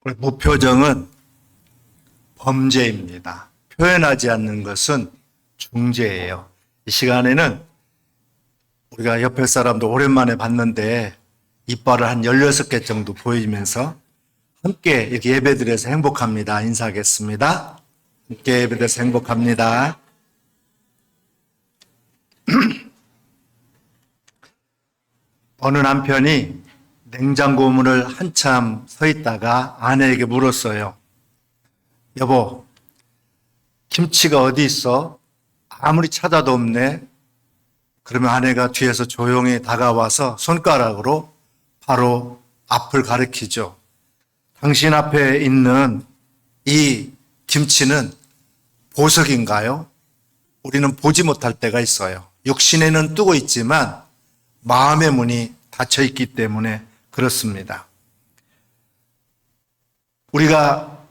무표정은 범죄입니다. 표현하지 않는 것은 중죄예요. 이 시간에는 우리가 옆에 사람도 오랜만에 봤는데 이빨을 한 16개 정도 보이면서 함께 이렇게 예배드려서 행복합니다. 인사하겠습니다. 함께 예배드려서 행복합니다. 어느 남편이 냉장고 문을 한참 서 있다가 아내에게 물었어요. 여보, 김치가 어디 있어? 아무리 찾아도 없네. 그러면 아내가 뒤에서 조용히 다가와서 손가락으로 바로 앞을 가리키죠. 당신 앞에 있는 이 김치는 보석인가요? 우리는 보지 못할 때가 있어요. 육신에는 뜨고 있지만 마음의 문이 닫혀 있기 때문에 그렇습니다. 우리가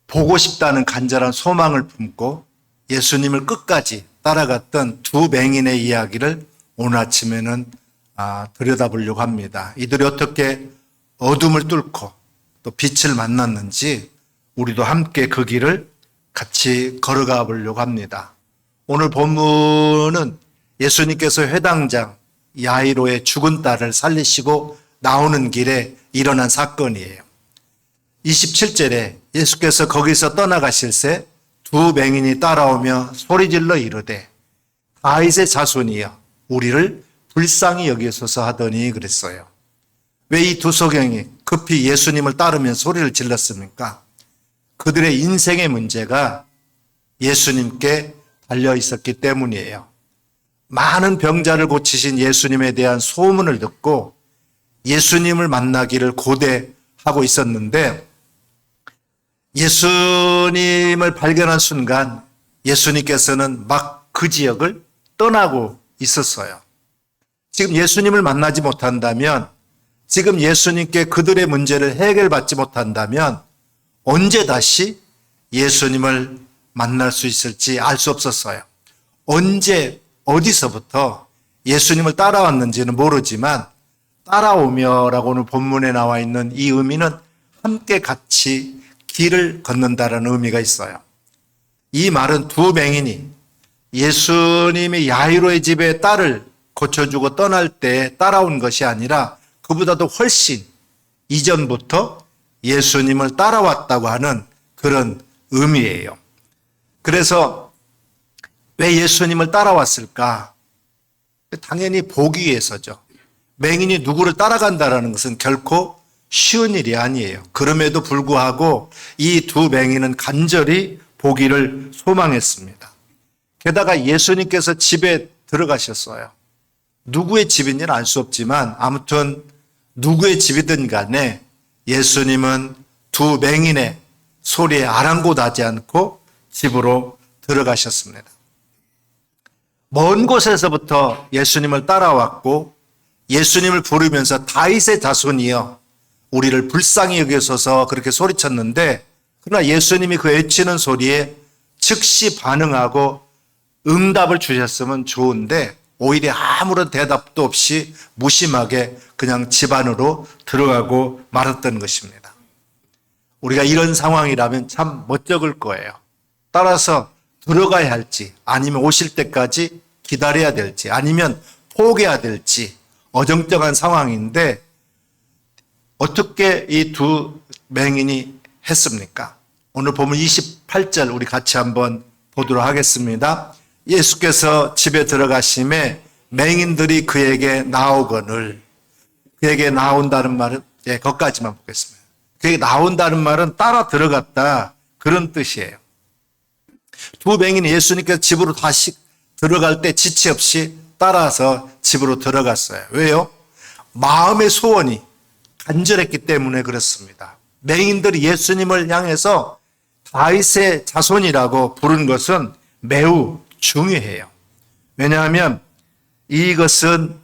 보고 싶다는 간절한 소망을 품고 예수님을 끝까지 따라갔던 두 맹인의 이야기를 오늘 아침에는 들여다보려고 합니다. 이들이 어떻게 어둠을 뚫고 또 빛을 만났는지 우리도 함께 그 길을 같이 걸어가 보려고 합니다. 오늘 본문은 예수님께서 회당장 야이로의 죽은 딸을 살리시고 나오는 길에 일어난 사건이에요. 27절에 예수께서 거기서 떠나가실새 두 맹인이 따라오며 소리질러 이르되 다윗의 자손이여 우리를 불쌍히 여기소서 하더니 그랬어요. 왜 이 두 소경이 급히 예수님을 따르면 소리를 질렀습니까? 그들의 인생의 문제가 예수님께 달려 있었기 때문이에요. 많은 병자를 고치신 예수님에 대한 소문을 듣고 예수님을 만나기를 고대하고 있었는데 예수님을 발견한 순간 예수님께서는 막 그 지역을 떠나고 있었어요. 지금 예수님을 만나지 못한다면, 지금 예수님께 그들의 문제를 해결받지 못한다면 언제 다시 예수님을 만날 수 있을지 알 수 없었어요. 언제 어디서부터 예수님을 따라왔는지는 모르지만 따라오며라고 오늘 본문에 나와 있는 이 의미는 함께 같이 길을 걷는다라는 의미가 있어요. 이 말은 두 맹인이 예수님이 야이로의 집에 딸을 고쳐주고 떠날 때 따라온 것이 아니라 그보다도 훨씬 이전부터 예수님을 따라왔다고 하는 그런 의미예요. 그래서 왜 예수님을 따라왔을까? 당연히 보기 위해서죠. 맹인이 누구를 따라간다는 것은 결코 쉬운 일이 아니에요. 그럼에도 불구하고 이 두 맹인은 간절히 보기를 소망했습니다. 게다가 예수님께서 집에 들어가셨어요. 누구의 집인지는 알 수 없지만 아무튼 누구의 집이든 간에 예수님은 두 맹인의 소리에 아랑곳하지 않고 집으로 들어가셨습니다. 먼 곳에서부터 예수님을 따라왔고 예수님을 부르면서 다윗의 자손이여 우리를 불쌍히 여기소서 그렇게 소리쳤는데, 그러나 예수님이 그 외치는 소리에 즉시 반응하고 응답을 주셨으면 좋은데 오히려 아무런 대답도 없이 무심하게 그냥 집 안으로 들어가고 말았던 것입니다. 우리가 이런 상황이라면 참 멋쩍을 거예요. 따라서 들어가야 할지 아니면 오실 때까지 기다려야 될지 아니면 포기해야 될지 어정쩡한 상황인데 어떻게 이 두 맹인이 했습니까? 오늘 보면 28절 우리 같이 한번 보도록 하겠습니다. 예수께서 집에 들어가심에 맹인들이 그에게 나오거늘, 그에게 나온다는 말은 거기까지만 보겠습니다. 그에게 나온다는 말은 따라 들어갔다 그런 뜻이에요. 두 맹인이 예수님께서 집으로 다시 들어갈 때 지체 없이 따라서 집으로 들어갔어요. 왜요? 마음의 소원이 간절했기 때문에 그렇습니다. 맹인들이 예수님을 향해서 다윗의 자손이라고 부른 것은 매우 중요해요. 왜냐하면 이것은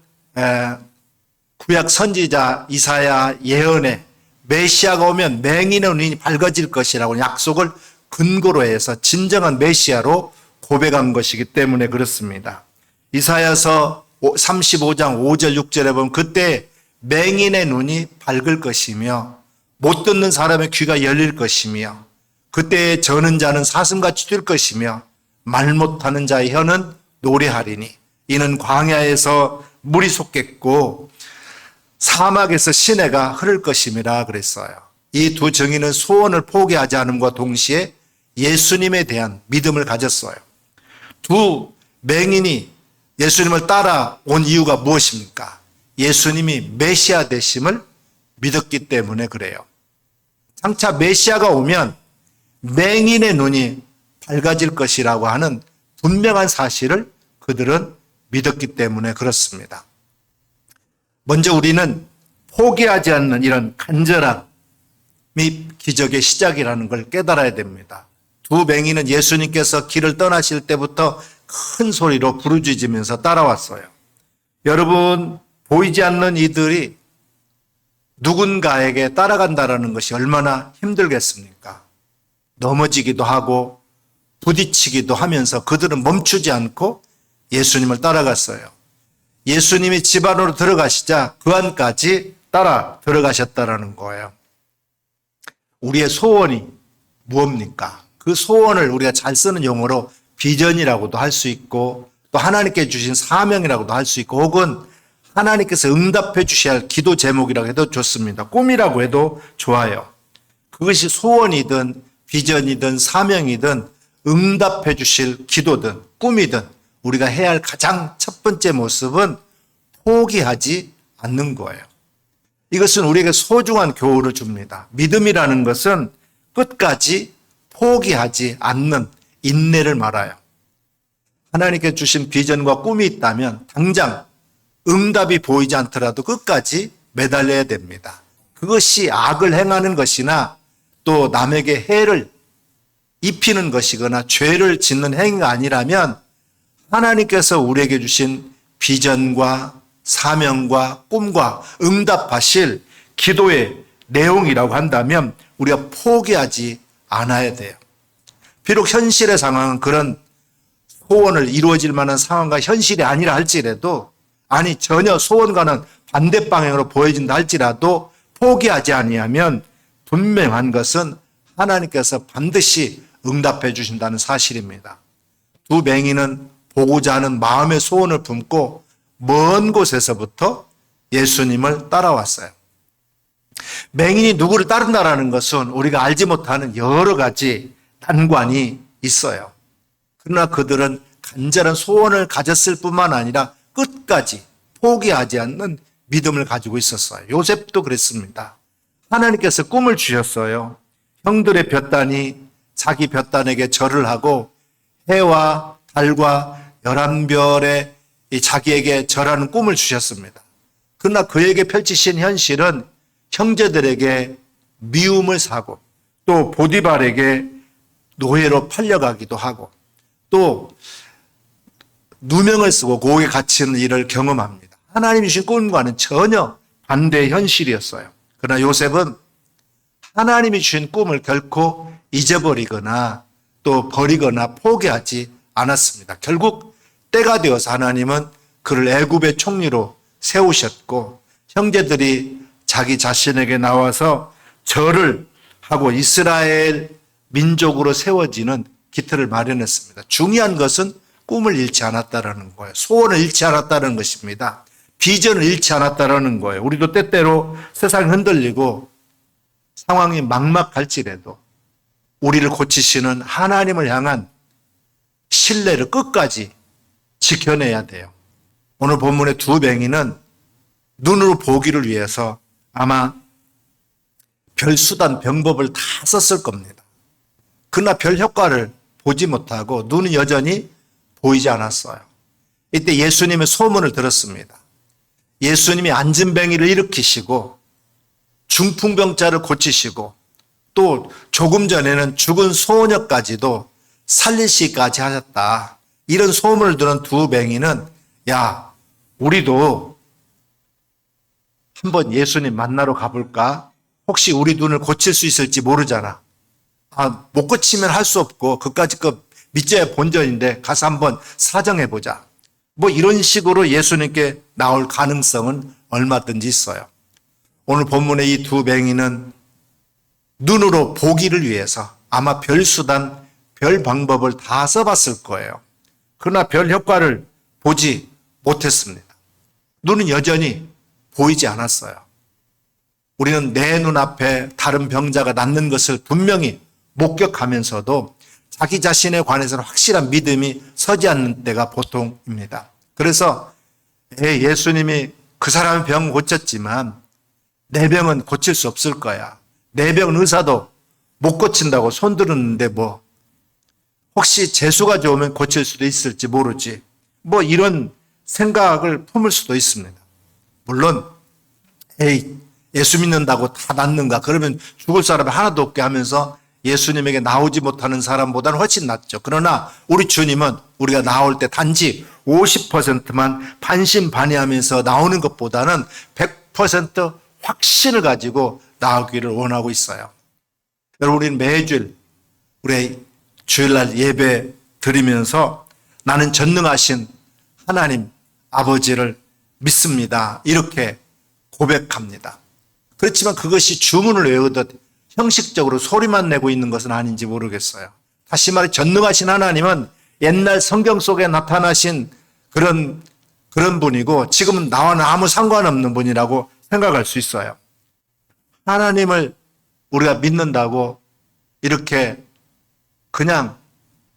구약 선지자 이사야 예언에 메시아가 오면 맹인의 눈이 밝아질 것이라고 약속을 근거로 해서 진정한 메시아로 고백한 것이기 때문에 그렇습니다. 이사야서 35장 5절 6절에 보면 그때 맹인의 눈이 밝을 것이며 못 듣는 사람의 귀가 열릴 것이며 그때에 저는 자는 사슴같이 뛸 것이며 말 못하는 자의 혀는 노래하리니 이는 광야에서 물이 솟겠고 사막에서 시내가 흐를 것임이라 그랬어요. 이 두 증인은 소원을 포기하지 않음과 동시에 예수님에 대한 믿음을 가졌어요. 두 맹인이 예수님을 따라온 이유가 무엇입니까? 예수님이 메시아 되심을 믿었기 때문에 그래요. 장차 메시아가 오면 맹인의 눈이 밝아질 것이라고 하는 분명한 사실을 그들은 믿었기 때문에 그렇습니다. 먼저 우리는 포기하지 않는 이런 간절함이 기적의 시작이라는 걸 깨달아야 됩니다. 두 맹인은 예수님께서 길을 떠나실 때부터 큰 소리로 부르짖으면서 따라왔어요. 여러분, 보이지 않는 이들이 누군가에게 따라간다는 것이 얼마나 힘들겠습니까? 넘어지기도 하고 부딪히기도 하면서 그들은 멈추지 않고 예수님을 따라갔어요. 예수님이 집 안으로 들어가시자 그 안까지 따라 들어가셨다는 거예요. 우리의 소원이 무엇입니까? 그 소원을 우리가 잘 쓰는 용어로 비전이라고도 할 수 있고 또 하나님께 주신 사명이라고도 할 수 있고 혹은 하나님께서 응답해 주셔야 할 기도 제목이라고 해도 좋습니다. 꿈이라고 해도 좋아요. 그것이 소원이든 비전이든 사명이든 응답해 주실 기도든 꿈이든 우리가 해야 할 가장 첫 번째 모습은 포기하지 않는 거예요. 이것은 우리에게 소중한 교훈을 줍니다. 믿음이라는 것은 끝까지 포기하지 않는 인내를 말아요. 하나님께 주신 비전과 꿈이 있다면 당장 응답이 보이지 않더라도 끝까지 매달려야 됩니다. 그것이 악을 행하는 것이나 또 남에게 해를 입히는 것이거나 죄를 짓는 행위가 아니라면 하나님께서 우리에게 주신 비전과 사명과 꿈과 응답하실 기도의 내용이라고 한다면 우리가 포기하지 않아야 돼요. 비록 현실의 상황은 그런 소원을 이루어질 만한 상황과 현실이 아니라 할지라도 아니 전혀 소원과는 반대 방향으로 보여진다 할지라도 포기하지 아니하면 분명한 것은 하나님께서 반드시 응답해 주신다는 사실입니다. 두 맹인은 보고자 하는 마음의 소원을 품고 먼 곳에서부터 예수님을 따라왔어요. 맹인이 누구를 따른다는 것은 우리가 알지 못하는 여러 가지 난관이 있어요. 그러나 그들은 간절한 소원을 가졌을 뿐만 아니라 끝까지 포기하지 않는 믿음을 가지고 있었어요. 요셉도 그랬습니다. 하나님께서 꿈을 주셨어요. 형들의 볕단이 자기 볕단에게 절을 하고 해와 달과 11별에 자기에게 절하는 꿈을 주셨습니다. 그러나 그에게 펼치신 현실은 형제들에게 미움을 사고 또 보디발에게 노예로 팔려가기도 하고 또 누명을 쓰고 고에 갇히는 일을 경험합니다. 하나님이 주신 꿈과는 전혀 반대의 현실이었어요. 그러나 요셉은 하나님이 주신 꿈을 결코 잊어버리거나 또 버리거나 포기하지 않았습니다. 결국 때가 되어서 하나님은 그를 애굽의 총리로 세우셨고 형제들이 자기 자신에게 나와서 절을 하고 이스라엘 민족으로 세워지는 기틀을 마련했습니다. 중요한 것은 꿈을 잃지 않았다라는 거예요. 소원을 잃지 않았다는 것입니다. 비전을 잃지 않았다라는 거예요. 우리도 때때로 세상이 흔들리고 상황이 막막할지라도 우리를 고치시는 하나님을 향한 신뢰를 끝까지 지켜내야 돼요. 오늘 본문의 두 맹인은 눈으로 보기를 위해서 아마 별 수단 병법을 다 썼을 겁니다. 그러나 별 효과를 보지 못하고 눈은 여전히 보이지 않았어요. 이때 예수님의 소문을 들었습니다. 예수님이 안진뱅이를 일으키시고 중풍병자를 고치시고 또 조금 전에는 죽은 소녀까지도 살리시기까지 하셨다. 이런 소문을 들은 두 맹인은 야, 우리도 한번 예수님 만나러 가볼까? 혹시 우리 눈을 고칠 수 있을지 모르잖아. 못 고치면 할 수 없고 그까짓 거 믿자야 본전인데 가서 한번 사정해보자. 뭐 이런 식으로 예수님께 나올 가능성은 얼마든지 있어요. 오늘 본문의 이 두 맹인은 눈으로 보기를 위해서 아마 별 수단, 별 방법을 다 써봤을 거예요. 그러나 별 효과를 보지 못했습니다. 눈은 여전히 보이지 않았어요. 우리는 내 눈앞에 다른 병자가 낫는 것을 분명히 목격하면서도 자기 자신에 관해서는 확실한 믿음이 서지 않는 때가 보통입니다. 그래서 예수님이 그 사람의 병 고쳤지만 내 병은 고칠 수 없을 거야. 내 병은 의사도 못 고친다고 손들었는데 혹시 재수가 좋으면 고칠 수도 있을지 모르지. 이런 생각을 품을 수도 있습니다. 물론 예수 믿는다고 다 낫는가? 그러면 죽을 사람이 하나도 없게 하면서 예수님에게 나오지 못하는 사람보다는 훨씬 낫죠. 그러나 우리 주님은 우리가 나올 때 단지 50%만 반신반의하면서 나오는 것보다는 100% 확신을 가지고 나오기를 원하고 있어요. 여러분, 우리는 매주일 우리 주일날 예배 드리면서 나는 전능하신 하나님 아버지를 믿습니다. 이렇게 고백합니다. 그렇지만 그것이 주문을 외우듯 형식적으로 소리만 내고 있는 것은 아닌지 모르겠어요. 다시 말해 전능하신 하나님은 옛날 성경 속에 나타나신 그런 분이고 지금은 나와는 아무 상관없는 분이라고 생각할 수 있어요. 하나님을 우리가 믿는다고 이렇게 그냥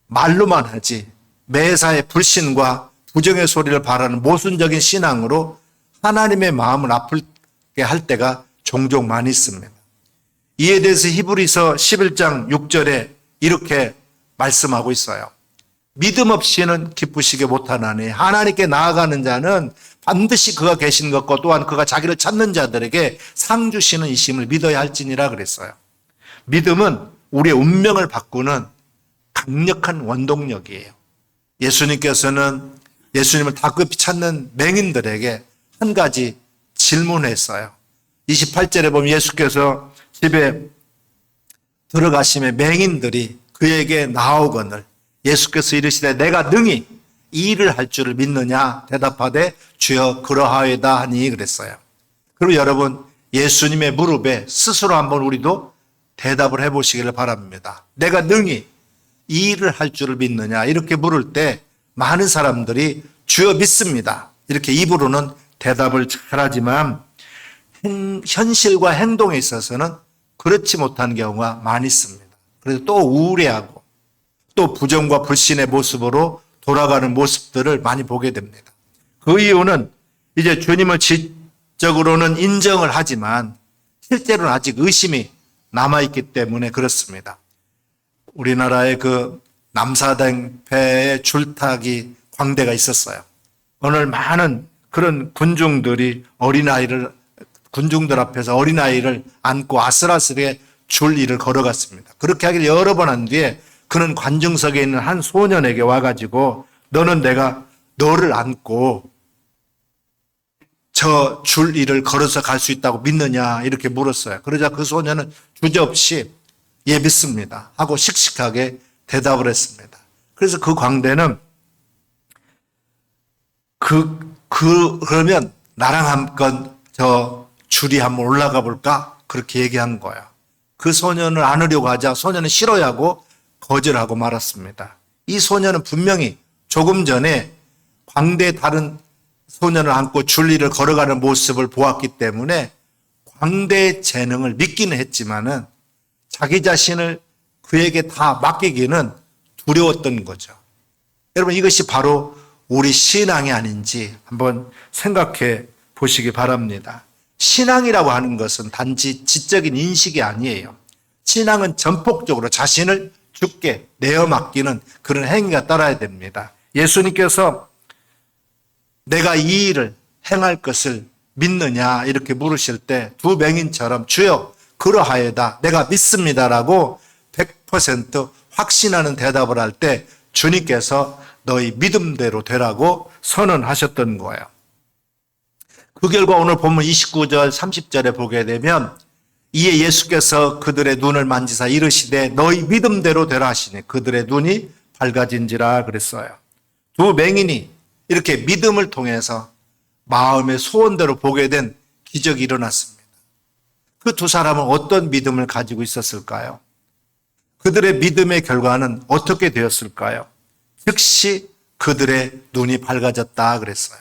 말로만 하지 매사에 불신과 부정의 소리를 바라는 모순적인 신앙으로 하나님의 마음을 아프게 할 때가 종종 많이 있습니다. 이에 대해서 히브리서 11장 6절에 이렇게 말씀하고 있어요. 믿음 없이는 기쁘시게 못하나니 하나님께 나아가는 자는 반드시 그가 계신 것과 또한 그가 자기를 찾는 자들에게 상 주시는 이심을 믿어야 할지니라 그랬어요. 믿음은 우리의 운명을 바꾸는 강력한 원동력이에요. 예수님께서는 예수님을 다급히 찾는 맹인들에게 한 가지 질문했어요. 28절에 보면 예수께서 집에 들어가심에 맹인들이 그에게 나오거늘 예수께서 이르시되 내가 능히 이 일을 할 줄을 믿느냐 대답하되 주여 그러하여다 하니 그랬어요. 그리고 여러분 예수님의 무릎에 스스로 한번 우리도 대답을 해보시기를 바랍니다. 내가 능히 이 일을 할 줄을 믿느냐 이렇게 물을 때 많은 사람들이 주여 믿습니다 이렇게 입으로는 대답을 잘하지만 현실과 행동에 있어서는 그렇지 못한 경우가 많이 있습니다. 그래서 또 우울해하고 또 부정과 불신의 모습으로 돌아가는 모습들을 많이 보게 됩니다. 그 이유는 이제 주님을 지적으로는 인정을 하지만 실제로는 아직 의심이 남아있기 때문에 그렇습니다. 우리나라의 그 남사당패의 줄타기 광대가 있었어요. 오늘 많은 그런 군중들 앞에서 어린아이를 안고 아슬아슬하게 줄일을 걸어갔습니다. 그렇게 하길 여러 번 한 뒤에 그는 관중석에 있는 한 소년에게 와가지고 너는 내가 너를 안고 저 줄일을 걸어서 갈 수 있다고 믿느냐 이렇게 물었어요. 그러자 그 소년은 주저없이 예 믿습니다 하고 씩씩하게 대답을 했습니다. 그래서 그 광대는 그러면 나랑 한번 저 줄이 한번 올라가 볼까? 그렇게 얘기한 거야. 그 소년을 안으려고 하자 소년은 싫어하고 거절하고 말았습니다. 이 소년은 분명히 조금 전에 광대에 다른 소년을 안고 줄리를 걸어가는 모습을 보았기 때문에 광대의 재능을 믿기는 했지만은 자기 자신을 그에게 다 맡기기는 두려웠던 거죠. 여러분 이것이 바로 우리 신앙이 아닌지 한번 생각해 보시기 바랍니다. 신앙이라고 하는 것은 단지 지적인 인식이 아니에요. 신앙은 전폭적으로 자신을 주께 내어 맡기는 그런 행위가 따라야 됩니다. 예수님께서 내가 이 일을 행할 것을 믿느냐 이렇게 물으실 때 두 맹인처럼 주여 그러하여다 내가 믿습니다라고 100% 확신하는 대답을 할 때 주님께서 너희 믿음대로 되라고 선언하셨던 거예요. 그 결과 오늘 본문 29절 30절에 보게 되면 이에 예수께서 그들의 눈을 만지사 이르시되 너희 믿음대로 되라 하시니 그들의 눈이 밝아진지라 그랬어요. 두 맹인이 이렇게 믿음을 통해서 마음의 소원대로 보게 된 기적이 일어났습니다. 그 두 사람은 어떤 믿음을 가지고 있었을까요? 그들의 믿음의 결과는 어떻게 되었을까요? 즉시 그들의 눈이 밝아졌다 그랬어요.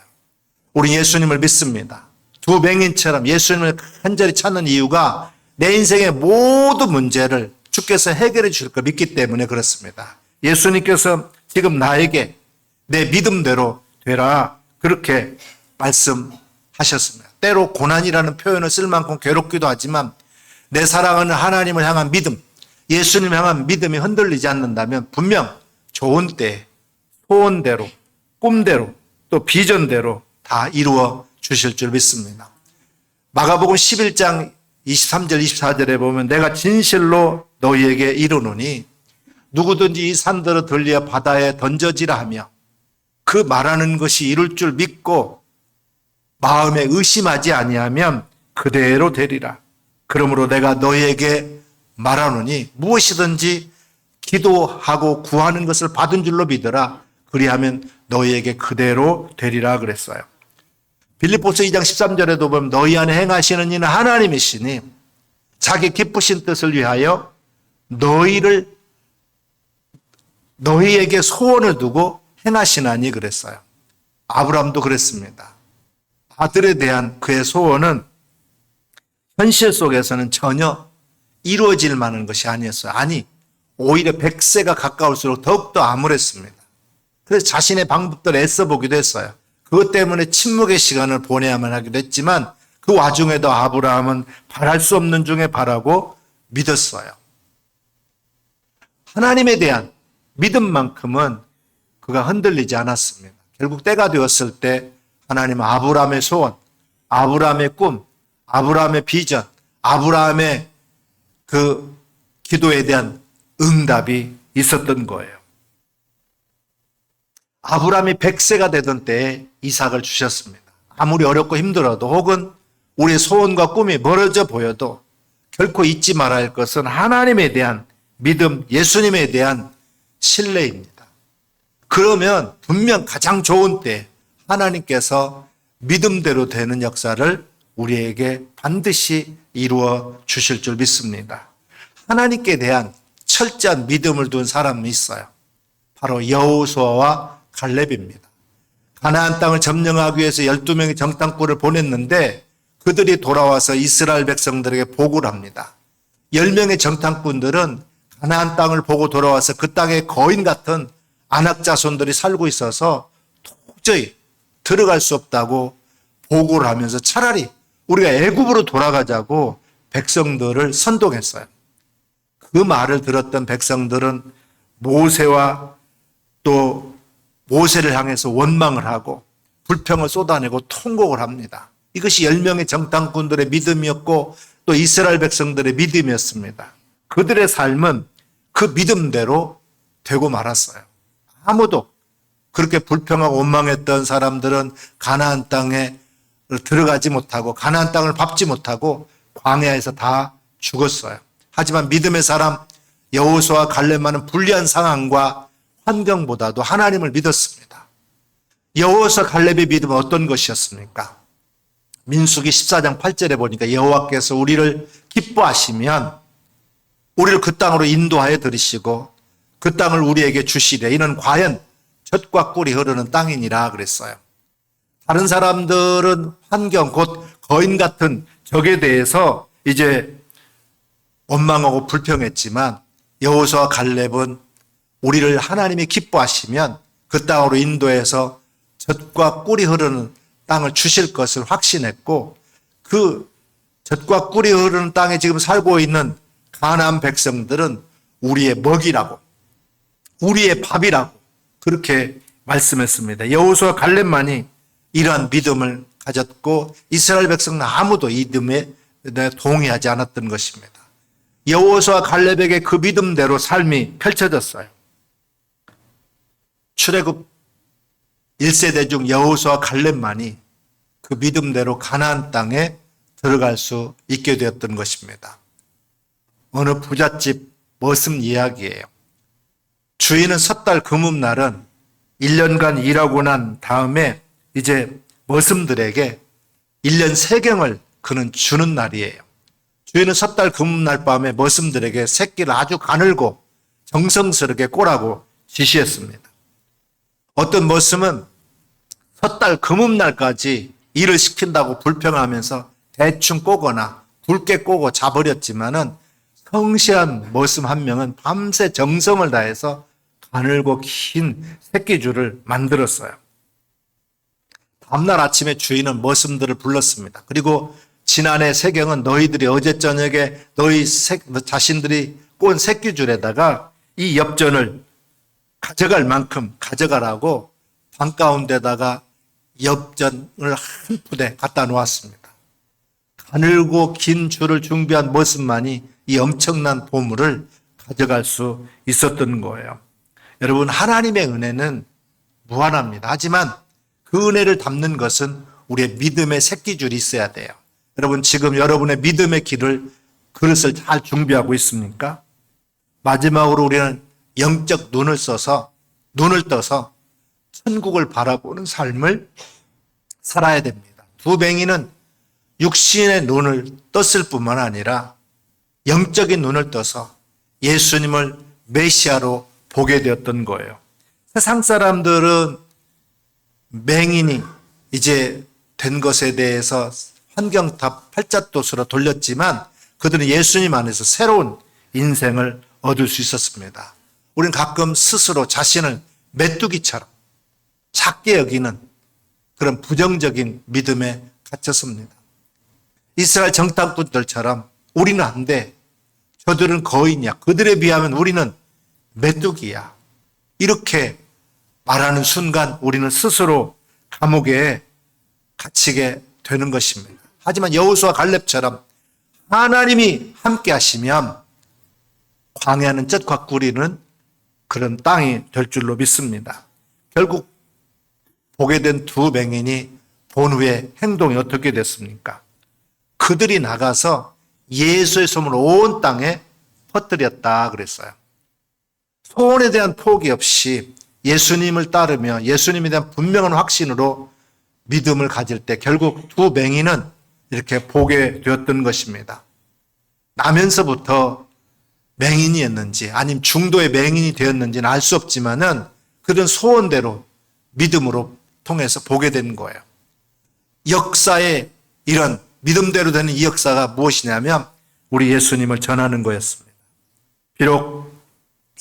우리 예수님을 믿습니다. 두 맹인처럼 예수님을 간절히 찾는 이유가 내 인생의 모든 문제를 주께서 해결해 주실 걸 믿기 때문에 그렇습니다. 예수님께서 지금 나에게 내 믿음대로 되라 그렇게 말씀하셨습니다. 때로 고난이라는 표현을 쓸 만큼 괴롭기도 하지만 내 사랑하는 하나님을 향한 믿음, 예수님을 향한 믿음이 흔들리지 않는다면 분명 좋은 때 소원대로, 꿈대로, 또 비전대로 다 이루어 주실 줄 믿습니다. 마가복음 11장 23절 24절에 보면 내가 진실로 너희에게 이르노니 누구든지 이 산들을 들려 바다에 던져지라 하며 그 말하는 것이 이룰 줄 믿고 마음에 의심하지 아니하면 그대로 되리라. 그러므로 내가 너희에게 말하노니 무엇이든지 기도하고 구하는 것을 받은 줄로 믿어라. 그리하면 너희에게 그대로 되리라 그랬어요. 빌립보서 2장 13절에도 보면 너희 안에 행하시는 이는 하나님이시니 자기 기쁘신 뜻을 위하여 너희에게 소원을 두고 행하시나니 그랬어요. 아브라함도 그랬습니다. 아들에 대한 그의 소원은 현실 속에서는 전혀 이루어질 만한 것이 아니었어요. 아니, 오히려 100세가 가까울수록 더욱더 암울했습니다. 그래서 자신의 방법대로 애써보기도 했어요. 그것 때문에 침묵의 시간을 보내야만 하기도 했지만 그 와중에도 아브라함은 바랄 수 없는 중에 바라고 믿었어요. 하나님에 대한 믿음만큼은 그가 흔들리지 않았습니다. 결국 때가 되었을 때 하나님은 아브라함의 소원, 아브라함의 꿈, 아브라함의 비전, 아브라함의 그 기도에 대한 응답이 있었던 거예요. 아브라함이 100세가 되던 때에 이삭을 주셨습니다. 아무리 어렵고 힘들어도 혹은 우리의 소원과 꿈이 멀어져 보여도 결코 잊지 말아야 할 것은 하나님에 대한 믿음, 예수님에 대한 신뢰입니다. 그러면 분명 가장 좋은 때 하나님께서 믿음대로 되는 역사를 우리에게 반드시 이루어 주실 줄 믿습니다. 하나님께 대한 철저한 믿음을 둔 사람이 있어요. 바로 여호수아와 갈렙입니다. 가나안 땅을 점령하기 위해서 12명의 정탐꾼을 보냈는데 그들이 돌아와서 이스라엘 백성들에게 보고를 합니다. 10명의 정탐꾼들은 가나안 땅을 보고 돌아와서 그 땅에 거인 같은 아낙 자손들이 살고 있어서 도저히 들어갈 수 없다고 보고를 하면서 차라리 우리가 애굽으로 돌아가자고 백성들을 선동했어요. 그 말을 들었던 백성들은 모세와 또 모세를 향해서 원망을 하고 불평을 쏟아내고 통곡을 합니다. 이것이 10명의 정탐꾼들의 믿음이었고 또 이스라엘 백성들의 믿음이었습니다. 그들의 삶은 그 믿음대로 되고 말았어요. 아무도 그렇게 불평하고 원망했던 사람들은 가나안 땅에 들어가지 못하고 가나안 땅을 밟지 못하고 광야에서 다 죽었어요. 하지만 믿음의 사람 여호수아와 갈렙만은 불리한 상황과 환경보다도 하나님을 믿었습니다. 여호수아 갈렙의 믿음은 어떤 것이었습니까? 민수기 14장 8절에 보니까 여호와께서 우리를 기뻐하시면 우리를 그 땅으로 인도하여 들이시고 그 땅을 우리에게 주시되 이는 과연 젖과 꿀이 흐르는 땅이니라 그랬어요. 다른 사람들은 환경 곧 거인 같은 적에 대해서 이제 원망하고 불평했지만 여호수아와 갈렙은 우리를 하나님이 기뻐하시면 그 땅으로 인도해서 젖과 꿀이 흐르는 땅을 주실 것을 확신했고 그 젖과 꿀이 흐르는 땅에 지금 살고 있는 가나안 백성들은 우리의 먹이라고 우리의 밥이라고 그렇게 말씀했습니다. 여호수아 갈렙만이 이러한 믿음을 가졌고 이스라엘 백성은 아무도 이 믿음에 동의하지 않았던 것입니다. 여호수아 갈렙에게 그 믿음대로 삶이 펼쳐졌어요. 출애굽 1세대 중 여호수아 갈렙만이 그 믿음대로 가나안 땅에 들어갈 수 있게 되었던 것입니다. 어느 부잣집 머슴 이야기예요. 주인은 섣달 금음날은 1년간 일하고 난 다음에 이제 머슴들에게 1년 세경을 그는 주는 날이에요. 주인은 섣달 금음날 밤에 머슴들에게 새끼를 아주 가늘고 정성스럽게 꼬라고 지시했습니다. 어떤 머슴은 섣달 금음날까지 일을 시킨다고 불평하면서 대충 꼬거나 굵게 꼬고 자버렸지만은 성실한 머슴 한 명은 밤새 정성을 다해서 가늘고 긴 새끼줄을 만들었어요. 다음날 아침에 주인은 머슴들을 불렀습니다. 그리고 지난해 새경은 너희들이 어제 저녁에 너희 자신들이 꼰 새끼줄에다가 이 엽전을 가져갈 만큼 가져가라고 방 가운데다가 엽전을 한 푸대 갖다 놓았습니다. 가늘고 긴 줄을 준비한 머슴만이 이 엄청난 보물을 가져갈 수 있었던 거예요. 여러분, 하나님의 은혜는 무한합니다. 하지만 그 은혜를 담는 것은 우리의 믿음의 새끼줄이 있어야 돼요. 여러분, 지금 여러분의 믿음의 그릇을 잘 준비하고 있습니까? 마지막으로 우리는 영적 눈을 떠서 천국을 바라보는 삶을 살아야 됩니다. 두 뱅이는 육신의 눈을 떴을 뿐만 아니라 영적인 눈을 떠서 예수님을 메시아로 보게 되었던 거예요. 세상 사람들은 맹인이 이제 된 것에 대해서 환경탑 팔자도수로 돌렸지만 그들은 예수님 안에서 새로운 인생을 얻을 수 있었습니다. 우리는 가끔 스스로 자신을 메뚜기처럼 작게 여기는 그런 부정적인 믿음에 갇혔습니다. 이스라엘 정탐꾼들처럼 우리는 안 돼. 저들은 거인이야. 그들에 비하면 우리는 메뚜기야. 이렇게 말하는 순간 우리는 스스로 감옥에 갇히게 되는 것입니다. 하지만 여호수아 갈렙처럼 하나님이 함께 하시면 광야는 젖과 꿀이는 그런 땅이 될 줄로 믿습니다. 결국 보게 된 두 맹인이 본 후에 행동이 어떻게 됐습니까? 그들이 나가서 예수의 소문을 온 땅에 퍼뜨렸다 그랬어요. 소원에 대한 포기 없이 예수님을 따르며 예수님에 대한 분명한 확신으로 믿음을 가질 때 결국 두 맹인은 이렇게 보게 되었던 것입니다. 나면서부터 맹인이었는지 아니면 중도의 맹인이 되었는지는 알 수 없지만은 그런 소원대로 믿음으로 통해서 보게 된 거예요. 역사의 이런 믿음대로 되는 이 역사가 무엇이냐면 우리 예수님을 전하는 거였습니다. 비록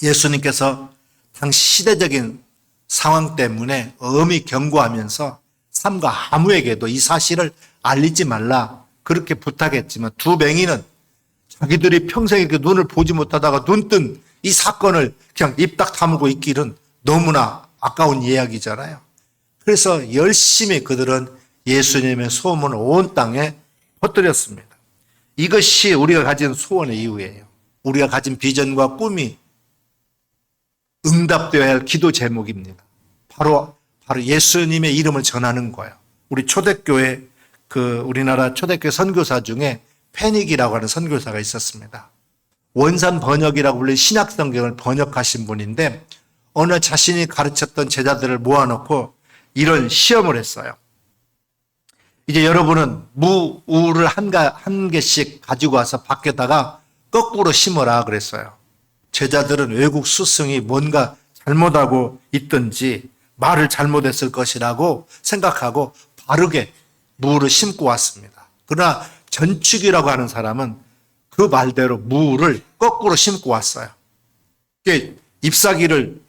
예수님께서 당시 시대적인 상황 때문에 엄히 경고하면서 삼가 아무에게도 이 사실을 알리지 말라 그렇게 부탁했지만 두 맹인은 자기들이 평생에 이렇게 눈을 보지 못하다가 눈 뜬 이 사건을 그냥 입 딱 다물고 있기는 너무나 아까운 이야기잖아요. 그래서 열심히 그들은 예수님의 소문을 온 땅에 퍼뜨렸습니다. 이것이 우리가 가진 소원의 이유예요. 우리가 가진 비전과 꿈이 응답되어야 할 기도 제목입니다. 바로 예수님의 이름을 전하는 거예요. 우리 초대교회 우리나라 초대교회 선교사 중에 페닉이라고 하는 선교사가 있었습니다. 원산 번역이라고 불리는 신약 성경을 번역하신 분인데 어느 자신이 가르쳤던 제자들을 모아놓고 이런 시험을 했어요. 이제 여러분은 무우를 한 개씩 가지고 와서 밖에다가 거꾸로 심어라 그랬어요. 제자들은 외국 스승이 뭔가 잘못하고 있든지 말을 잘못했을 것이라고 생각하고 바르게 무를 심고 왔습니다. 그러나 전축이라고 하는 사람은 그 말대로 무를 거꾸로 심고 왔어요. 잎사귀를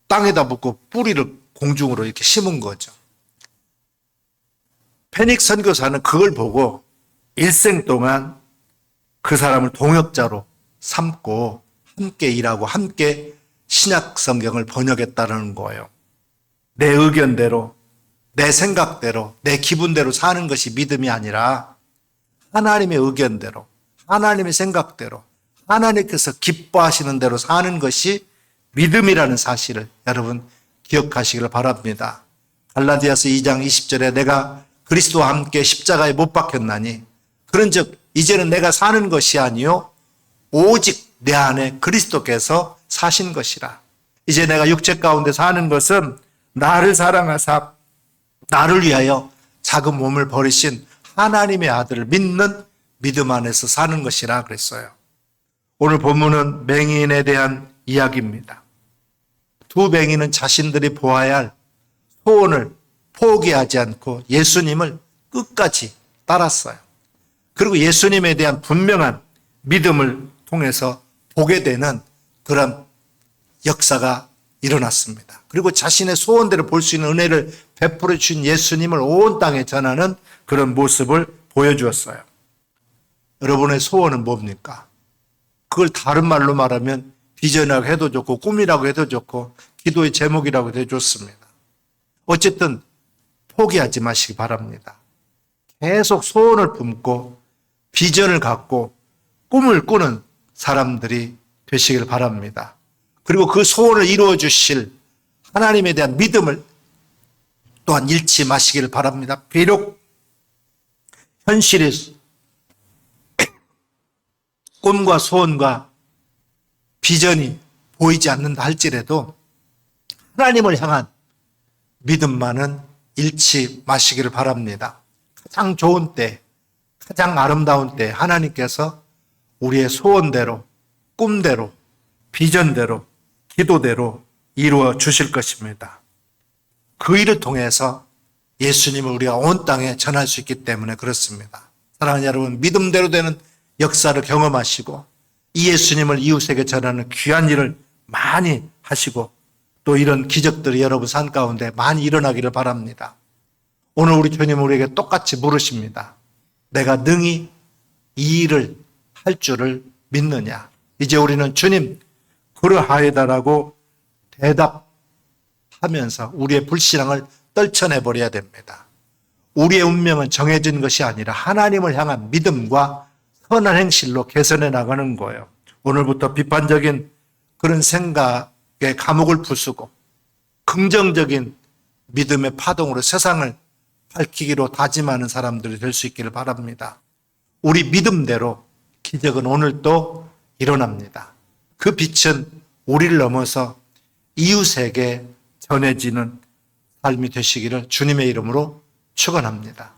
땅에다 묻고 뿌리를 공중으로 이렇게 심은 거죠. 페닉 선교사는 그걸 보고 일생 동안 그 사람을 동역자로 삼고 함께 일하고 함께 신약 성경을 번역했다는 거예요. 내 의견대로, 내 생각대로, 내 기분대로 사는 것이 믿음이 아니라 하나님의 의견대로, 하나님의 생각대로, 하나님께서 기뻐하시는 대로 사는 것이 믿음이라는 사실을 여러분 기억하시기를 바랍니다. 갈라디아서 2장 20절에 내가 그리스도와 함께 십자가에 못 박혔나니 그런즉 이제는 내가 사는 것이 아니요 오직 내 안에 그리스도께서 사신 것이라. 이제 내가 육체 가운데 사는 것은 나를 사랑하사 나를 위하여 작은 몸을 버리신 하나님의 아들을 믿는 믿음 안에서 사는 것이라 그랬어요. 오늘 본문은 맹인에 대한 이야기입니다. 두 맹인은 자신들이 보아야 할 소원을 포기하지 않고 예수님을 끝까지 따랐어요. 그리고 예수님에 대한 분명한 믿음을 통해서 보게 되는 그런 역사가 일어났습니다. 그리고 자신의 소원대로 볼 수 있는 은혜를 베풀어 주신 예수님을 온 땅에 전하는 그런 모습을 보여주었어요. 여러분의 소원은 뭡니까? 그걸 다른 말로 말하면 비전이라고 해도 좋고 꿈이라고 해도 좋고 기도의 제목이라고 해도 좋습니다. 어쨌든 포기하지 마시기 바랍니다. 계속 소원을 품고 비전을 갖고 꿈을 꾸는 사람들이 되시길 바랍니다. 그리고 그 소원을 이루어 주실 하나님에 대한 믿음을 또한 잃지 마시길 바랍니다. 비록 현실이 꿈과 소원과 비전이 보이지 않는다 할지라도 하나님을 향한 믿음만은 잃지 마시기를 바랍니다. 가장 좋은 때, 가장 아름다운 때 하나님께서 우리의 소원대로, 꿈대로, 비전대로, 기도대로 이루어 주실 것입니다. 그 일을 통해서 예수님을 우리가 온 땅에 전할 수 있기 때문에 그렇습니다. 사랑하는 여러분, 믿음대로 되는 역사를 경험하시고 이 예수님을 이웃에게 전하는 귀한 일을 많이 하시고 또 이런 기적들이 여러분 삶 가운데 많이 일어나기를 바랍니다. 오늘 우리 주님 우리에게 똑같이 물으십니다. 내가 능히 이 일을 할 줄을 믿느냐? 이제 우리는 주님 그러하이다라고 대답하면서 우리의 불신앙을 떨쳐내버려야 됩니다. 우리의 운명은 정해진 것이 아니라 하나님을 향한 믿음과 선한 행실로 개선해 나가는 거예요. 오늘부터 비판적인 그런 생각에 감옥을 부수고 긍정적인 믿음의 파동으로 세상을 밝히기로 다짐하는 사람들이 될 수 있기를 바랍니다. 우리 믿음대로 기적은 오늘 또 일어납니다. 그 빛은 우리를 넘어서 이웃에게 전해지는 삶이 되시기를 주님의 이름으로 축원합니다.